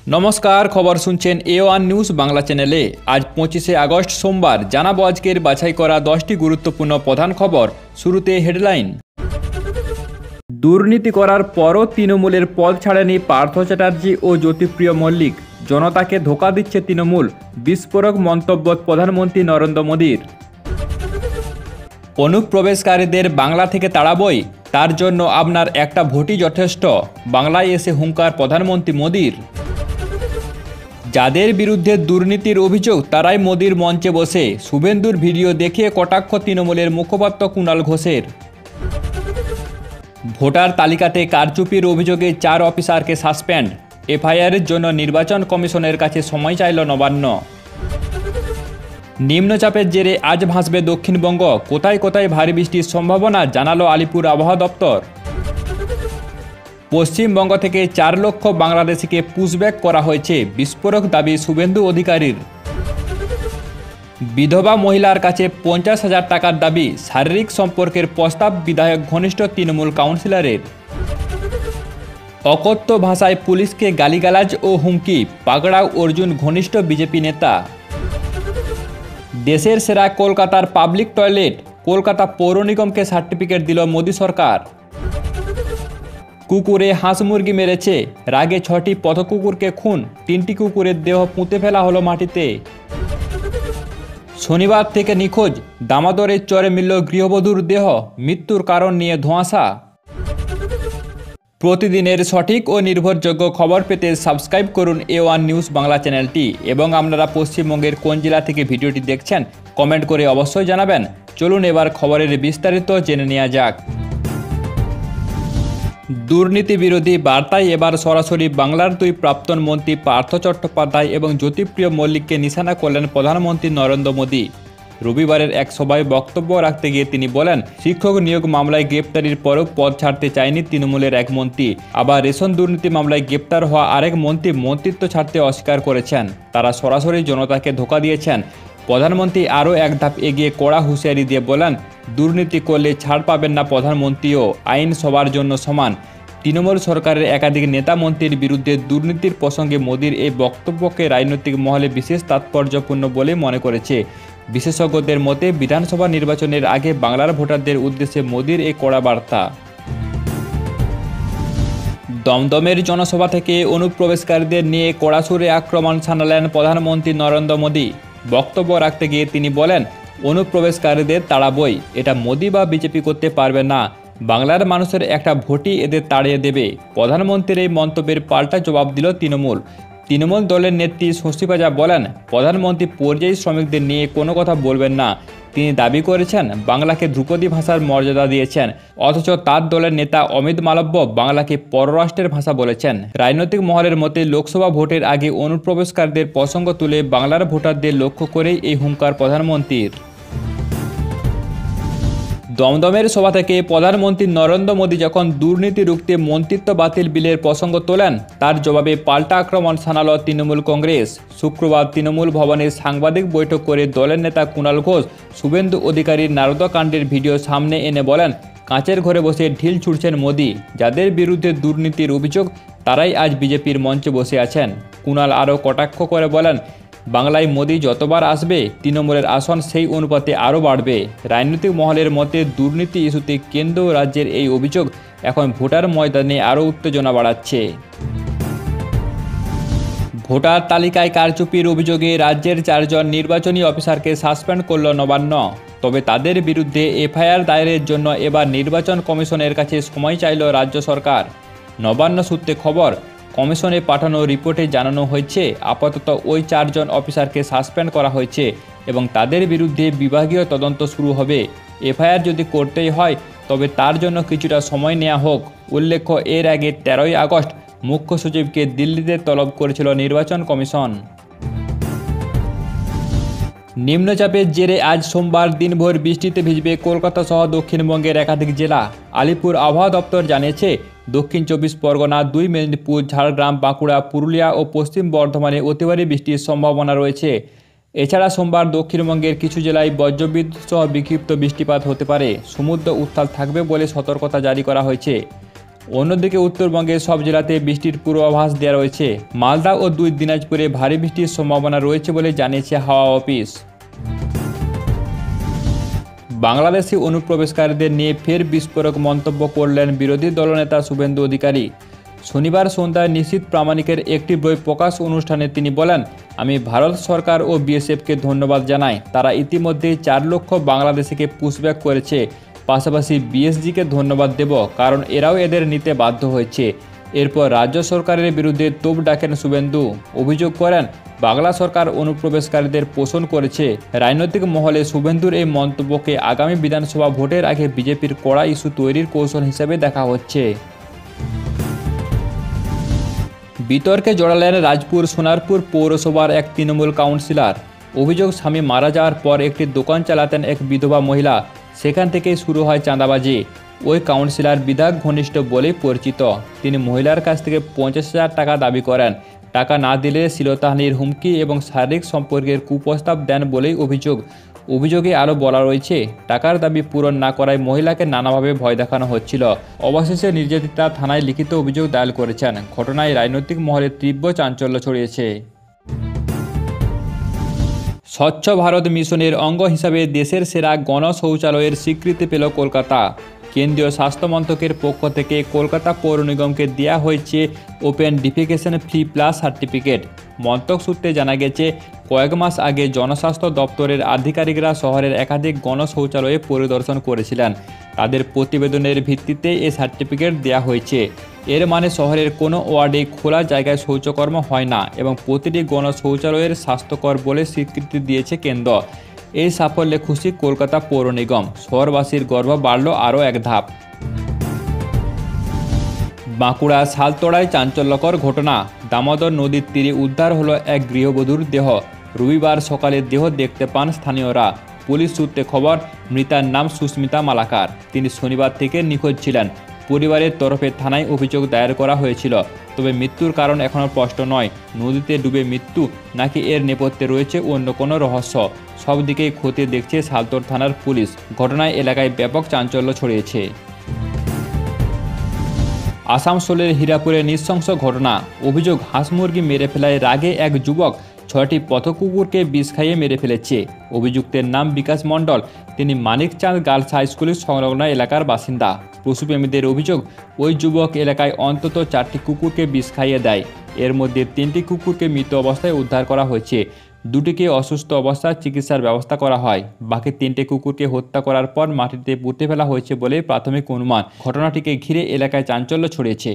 নমস্কার, খবর শুনছেন A1 নিউজ বাংলা চ্যানেলে। আজ 25শে আগস্ট সোমবার। জানাবো আজকের বাছাই করা 10টি গুরুত্বপূর্ণ প্রধান খবর। শুরুতে হেডলাইন। দুর্নীতি করার পরও তৃণমূলের পদ ছাড়েনি পার্থ চ্যাটার্জি ও জ্যোতিপ্রিয় মল্লিক। জনতাকে ধোঁকা দিচ্ছে তৃণমূল, বিস্ফোরক মন্তব্য প্রধানমন্ত্রী নরেন্দ্র মোদীর। অনুপ্রবেশকারীদের বাংলা থেকে তাড়াবই, তার জন্য আপনার একটা ভোটই যথেষ্ট, বাংলায় এসে হুঙ্কার প্রধানমন্ত্রী মোদীর। যাদের বিরুদ্ধে দুর্নীতির অভিযোগ তারাই মোদীর মঞ্চে বসে, শুভেন্দুর ভিডিও দেখে কটাক্ষ তৃণমূলের মুখপাত্র কুণাল ঘোষের। ভোটার তালিকাতে কারচুপির অভিযোগে 4 অফিসারকে সাসপেন্ড, এফআইআরের জন্য নির্বাচন কমিশনের কাছে সময় চাইল নবান্ন। নিম্নচাপের জেরে আজ ভাসবে দক্ষিণবঙ্গ, কোথায় কোথায় ভারী বৃষ্টির সম্ভাবনা জানালো আলিপুর আবহাওয়া দপ্তর। পশ্চিমবঙ্গ থেকে 4 লক্ষ বাংলাদেশিকে পুশব্যাক করা হয়েছে, বিস্ফোরক দাবি শুভেন্দু অধিকারীর। বিধবা মহিলার কাছে 50,000 টাকার দাবি, শারীরিক সম্পর্কের প্রস্তাব বিধায়ক ঘনিষ্ঠ তৃণমূল কাউন্সিলরের। অকথ্য ভাষায় পুলিশকে গালিগালাজ ও হুমকি, পাগড়াও অর্জুন ঘনিষ্ঠ বিজেপি নেতা। দেশের সেরা কলকাতার পাবলিক টয়লেট, কলকাতা পৌর নিগমকে সার্টিফিকেট দিল মোদী সরকার। কুকুরে হাঁস মুরগি মেরেছে, রাগে 6টি পথকুকুরকে খুন, 3টি কুকুরের দেহ পুঁতে ফেলা হলো মাটিতে। শনিবার থেকে নিখোঁজ, দামোদরের চরে মিলল গৃহবধূর দেহ, মৃত্যুর কারণ নিয়ে ধোঁয়াশা। প্রতিদিনের সঠিক ও নির্ভরযোগ্য খবর পেতে সাবস্ক্রাইব করুন A1 নিউজ বাংলা চ্যানেলটি এবং আপনারা পশ্চিমবঙ্গের কোন জেলা থেকে ভিডিওটি দেখছেন কমেন্ট করে অবশ্যই জানাবেন। চলুন এবার খবরের বিস্তারিত জেনে নেওয়া যাক। দুর্নীতি বিরোধী বার্তায় এবার সরাসরি বাংলার 2 প্রাক্তন মন্ত্রী পার্থ চট্টোপাধ্যায় এবং জ্যোতিপ্রিয় মল্লিককে নিশানা করলেন প্রধানমন্ত্রী নরেন্দ্র মোদী। রবিবারের এক সভায় বক্তব্য রাখতে গিয়ে তিনি বলেন, শিক্ষক নিয়োগ মামলায় গ্রেপ্তারির পরেও পদ ছাড়তে চায়নি তৃণমূলের এক মন্ত্রী। আবার রেশন দুর্নীতি মামলায় গ্রেপ্তার হওয়া আরেক মন্ত্রী মন্ত্রিত্ব ছাড়তে অস্বীকার করেছেন। তারা সরাসরি জনতাকে ধোঁকা দিয়েছেন। প্রধানমন্ত্রী আরও এক ধাপ এগিয়ে কড়া হুঁশিয়ারি দিয়ে বলেন, দুর্নীতি করলে ছাড় পাবেন না প্রধানমন্ত্রীও, আইন সবার জন্য সমান। তৃণমূল সরকারের একাধিক নেতা মন্ত্রীর বিরুদ্ধে দুর্নীতির প্রসঙ্গে মোদীর এই বক্তব্যকে রাজনৈতিক মহলে বিশেষ তাৎপর্যপূর্ণ বলে মনে করেছে। বিশেষজ্ঞদের মতে বিধানসভা নির্বাচনের আগে বাংলার ভোটারদের উদ্দেশ্যে মোদীর এই কড়া বার্তা। দমদমের জনসভা থেকে অনুপ্রবেশকারীদের নিয়ে কড়া সুরে আক্রমণ শানালেন প্রধানমন্ত্রী নরেন্দ্র মোদী। বক্তব্য রাখতে গিয়ে তিনি বলেন, অনুপ্রবেশকারীদের তাড়াবই, এটা মোদী বা বিজেপি করতে পারবে না, বাংলার মানুষের একটা ভোটই এদের তাড়িয়ে দেবে। প্রধানমন্ত্রীর এই মন্তব্যের পাল্টা জবাব দিল তৃণমূল দলের নেত্রী শশী পাজা বলেন, প্রধানমন্ত্রী পরিযায়ী শ্রমিকদের নিয়ে কোনো কথা বলবেন না। তিনি দাবি করেছেন বাংলাকে ধ্রুপদী ভাষার মর্যাদা দিয়েছেন, অথচ তার দলের নেতা অমিত মালব্য বাংলাকে পররাষ্ট্রের ভাষা বলেছেন। রাজনৈতিক মহলের মতে লোকসভা ভোটের আগে অনুপ্রবেশকারীদের প্রসঙ্গ তুলে বাংলার ভোটারদের লক্ষ্য করেই এই হুঙ্কার প্রধানমন্ত্রীর। দমদমের সভা থেকে প্রধানমন্ত্রী নরেন্দ্র মোদী যখন দুর্নীতি রুখতে মন্ত্রিত্ব বাতিল বিলের প্রসঙ্গ তোলেন, তার জবাবে পাল্টা আক্রমণ শানাল তৃণমূল কংগ্রেস। শুক্রবার তৃণমূল ভবনে সাংবাদিক বৈঠক করে দলের নেতা কুণাল ঘোষ শুভেন্দু অধিকারীর নারদকাণ্ডের ভিডিও সামনে এনে বলেন, কাঁচের ঘরে বসে ঢিল ছুড়ছেন মোদী, যাদের বিরুদ্ধে দুর্নীতির অভিযোগ তারাই আজ বিজেপির মঞ্চে বসে আছেন। কুণাল আরও কটাক্ষ করে বলেন, বাংলায় মোদী যতবার আসবে তৃণমূলের আসন সেই অনুপাতে আরও বাড়বে। রাজনৈতিক মহলের মতে দুর্নীতি ইস্যুতে কেন্দ্র ও রাজ্যের এই অভিযোগ এখন ভোটার ময়দানে আরও উত্তেজনা বাড়াচ্ছে। ভোটার তালিকায় কারচুপির অভিযোগে রাজ্যের 4 জন নির্বাচনী অফিসারকে সাসপেন্ড করল নবান্ন। তবে তাদের বিরুদ্ধে এফআইআর দায়েরের জন্য এবার নির্বাচন কমিশনের কাছে সময় চাইল রাজ্য সরকার। নবান্ন সূত্রে খবর, কমিশনে পাঠানো রিপোর্টে জানানো হয়েছে আপাতত ওই 4 জন অফিসারকে সাসপেন্ড করা হয়েছে এবং তাদের বিরুদ্ধে বিভাগীয় তদন্ত শুরু হবে। এফআইআর যদি করতেই হয় তবে তার জন্য কিছুটা সময় নেওয়া হোক। উল্লেখ্য, এর আগে 13ই আগস্ট মুখ্য সচিবকে দিল্লিতে তলব করেছিল নির্বাচন কমিশন। নিম্নচাপের জেরে আজ সোমবার দিনভর বৃষ্টিতে ভিজবে কলকাতা সহ দক্ষিণবঙ্গের একাধিক জেলা। আলিপুর আবহাওয়া দপ্তর জানিয়েছে, দক্ষিণ 24 পরগনা, 2 মেদিনীপুর, ঝাড়গ্রাম, বাঁকুড়া, পুরুলিয়া ও পশ্চিম বর্ধমানে অতিভারী বৃষ্টির সম্ভাবনা রয়েছে। এছাড়া সোমবার দক্ষিণবঙ্গের কিছু জেলায় বজ্রবিদ্যুৎ সহ বিক্ষিপ্ত বৃষ্টিপাত হতে পারে। সমুদ্র উত্তাল থাকবে বলে সতর্কতা জারি করা হয়েছে। অন্যদিকে উত্তরবঙ্গে সব জেলাতে বৃষ্টির পূর্বাভাস দেওয়া রয়েছে। মালদা ও দুই দিনাজপুরে ভারী বৃষ্টির সম্ভাবনা রয়েছে বলে জানিয়েছে হাওয়া অফিস। বাংলাদেশি অনুপ্রবেশকারীদের নিয়ে ফের বিস্ফোরক মন্তব্য করলেন বিরোধী দলনেতা শুভেন্দু অধিকারী। শনিবার সন্ধ্যায় নিশীথ প্রামাণিকের একটি বই প্রকাশ অনুষ্ঠানে তিনি বলেন, আমি ভারত সরকার ও বিএসএফকে ধন্যবাদ জানাই। তারা ইতিমধ্যেই 4 লক্ষ বাংলাদেশিকে পুশব্যাক করেছে। পাশাপাশি বিএসজিকে ধন্যবাদ দেব, কারণ এরাও এদের নিতে বাধ্য হয়েছে। এরপর রাজ্য সরকারের বিরুদ্ধে তোপ ডাকেন শুভেন্দু। অভিযোগ করেন, বাংলা সরকার অনুপ্রবেশকারীদের পোষণ করেছে। রাজনৈতিক মহলে শুভেন্দুর এই মন্তব্যকে আগামী বিধানসভা ভোটের আগে বিজেপির কড়া ইস্যু তৈরির কৌশল হিসেবে দেখা হচ্ছে। বিতর্কে জড়ালেন রাজপুর সোনারপুর পৌরসভার এক তৃণমূল কাউন্সিলর। অভিযোগ, স্বামী মারা যাওয়ার পর একটি দোকান চালাতেন এক বিধবা মহিলা। সেখান থেকেই শুরু হয় চাঁদাবাজি। ওই কাউন্সিলর বিধায়ক ঘনিষ্ঠ বলেই পরিচিত। তিনি মহিলার কাছ থেকে 50,000 টাকা দাবি করেন। টাকা না দিলে শ্লীলতাহানির হুমকি এবং শারীরিক সম্পর্কের কুপ্রস্তাব দেন বলেই অভিযোগ। অভিযোগে আরও বলা রয়েছে, টাকার দাবি পূরণ না করায় মহিলাকে নানাভাবে ভয় দেখানো হচ্ছিল। অবশেষে নির্যাতিতা থানায় লিখিত অভিযোগ দায়ের করেছেন। ঘটনায় রাজনৈতিক মহলে তীব্র চাঞ্চল্য ছড়িয়েছে। স্বচ্ছ ভারত মিশনের অঙ্গ হিসাবে দেশের সেরা গণ শৌচালয়ের স্বীকৃতি পেল কলকাতা। কেন্দ্রীয় স্বাস্থ্য মন্ত্রকের পক্ষ থেকে কলকাতা পৌর নিগমকে দেওয়া হয়েছে open defecation free plus certificate. মন্ত্রক সূত্রে জানা গেছে, কয়েক মাস আগে জনস্বাস্থ্য দপ্তরের আধিকারিকরা শহরের একাধিক গণ শৌচালয়ে পরিদর্শন করেছিলেন। তাদের প্রতিবেদনের ভিত্তিতে এই সার্টিফিকেট দেওয়া হয়েছে। এর মানে শহরের কোনো ওয়ার্ডে খোলা জায়গায় শৌচকর্ম হয় না এবং প্রতিটি গণ শৌচালয়ের স্বাস্থ্যকর বলে স্বীকৃতি দিয়েছে কেন্দ্র। এই সাফল্যে খুশি কলকাতা পৌর নিগম। শহরবাসীর গর্ব বাড়ল আরও এক ধাপ। বাঁকুড়া শালতোড়ায় চাঞ্চল্যকর ঘটনা। দামোদর নদীর তীরে উদ্ধার হলো এক গৃহবধূর দেহ। রবিবার সকালে দেহ দেখতে পান স্থানীয়রা। পুলিশ সূত্রে খবর, মৃতার নাম সুস্মিতা মালাকার। তিনি শনিবার থেকে নিখোঁজ ছিলেন। পরিবারের তরফে থানায় অভিযোগ দায়ের করা হয়েছিল। তবে মৃত্যুর কারণ এখনও স্পষ্ট নয়। নদীতে ডুবে মৃত্যু নাকি এর নেপথ্যে রয়েছে অন্য কোনো রহস্য, সব দিকেই খতিয়ে দেখছে শালতোড় থানার পুলিশ। ঘটনায় এলাকায় ব্যাপক চাঞ্চল্য ছড়িয়েছে। আসানসোলের হীরাপুরে নৃশংস ঘটনা। অভিযোগ, হাঁস মুরগি মেরে ফেলায় রাগে এক যুবক 6টি পথকুকুরকে বিষ খাইয়ে মেরে ফেলেছে। অভিযুক্তের নাম বিকাশ মণ্ডল। তিনি মানিকচাঁদ গার্লস হাই স্কুলের সংলগ্ন এলাকার বাসিন্দা। পশুপ্রেমীদের অভিযোগ, ওই যুবক এলাকায় অন্তত 4টি কুকুরকে বিষ খাইয়ে দেয়। এর মধ্যে 3টি কুকুরকে মৃত অবস্থায় উদ্ধার করা হয়েছে। 2টিকে অসুস্থ অবস্থায় চিকিৎসার ব্যবস্থা করা হয়। বাকি 3টে কুকুরকে হত্যা করার পর মাটিতে পুঁতে ফেলা হয়েছে বলে প্রাথমিক অনুমান। ঘটনাটিকে ঘিরে এলাকায় চাঞ্চল্য ছড়িয়েছে।